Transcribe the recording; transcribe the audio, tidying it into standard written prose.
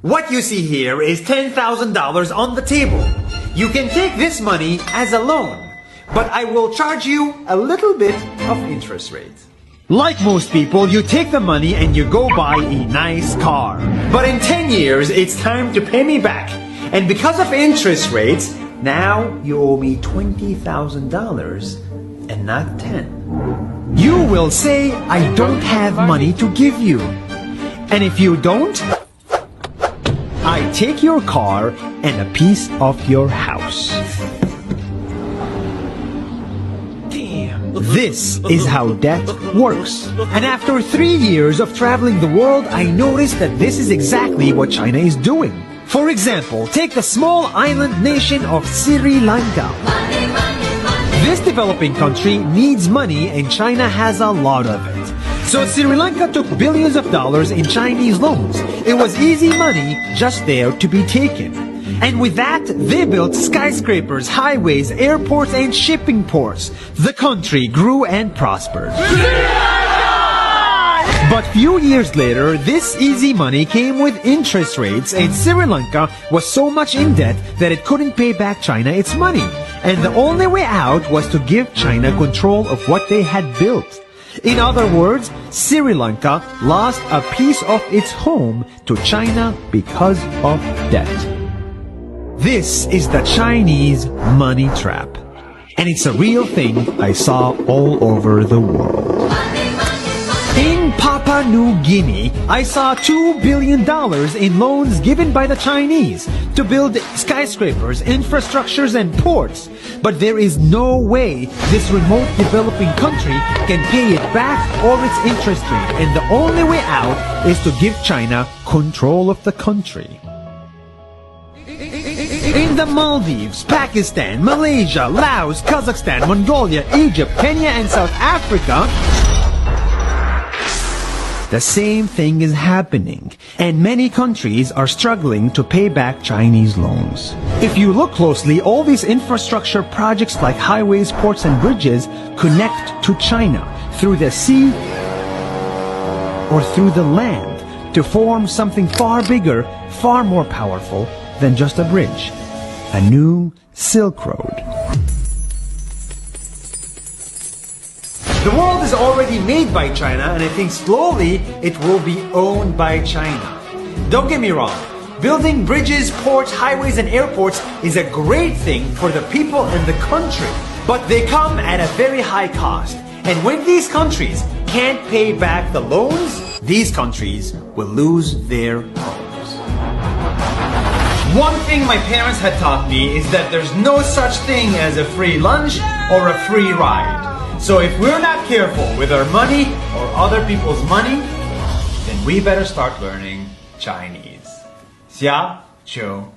What you see here is $10,000 on the table. You can take this money as a loan, but I will charge you a little bit of interest rate. Like most people, you take the money and you go buy a nice car. But in 10 years, it's time to pay me back. And because of interest rates, now you owe me $20,000 and not 10. You will say, I don't have money to give you. And if you don't, I take your car and a piece of your house. This is how debt works. And after 3 years of traveling the world, I noticed that this is exactly what China is doing. For example, take the small island nation of Sri Lanka. This developing country needs money and China has a lot of it. So Sri Lanka took billions of dollars in Chinese loans. It was easy money just there to be taken. And with that, they built skyscrapers, highways, airports, and shipping ports. The country grew and prospered. But few years later, this easy money came with interest rates, and Sri Lanka was so much in debt that it couldn't pay back China its money. And the only way out was to give China control of what they had built. In other words, Sri Lanka lost a piece of its home to China because of debt. This is the Chinese money trap. And it's a real thing I saw all over the world. In Papua New Guinea, I saw $2 billion in loans given by the Chinese to build skyscrapers, infrastructures, and ports. But there is no way this remote developing country can pay it back or its interest rate. And the only way out is to give China control of the country. In the Maldives, Pakistan, Malaysia, Laos, Kazakhstan, Mongolia, Egypt, Kenya, and South Africa, the same thing is happening, and many countries are struggling to pay back Chinese loans. If you look closely, all these infrastructure projects like highways, ports, and bridges connect to China through the sea or through the land to form something far bigger, far more powerful than just a bridge. A new Silk Road. The world is already made by China, and I think slowly it will be owned by China. Don't get me wrong, building bridges, ports, highways, and airports is a great thing for the people and the country, but they come at a very high cost. And when these countries can't pay back the loans, these countries will lose their homes. One thing my parents had taught me is that there's no such thing as a free lunch or a free ride. So if we're not careful with our money or other people's money, then we better start learning Chinese. 下酒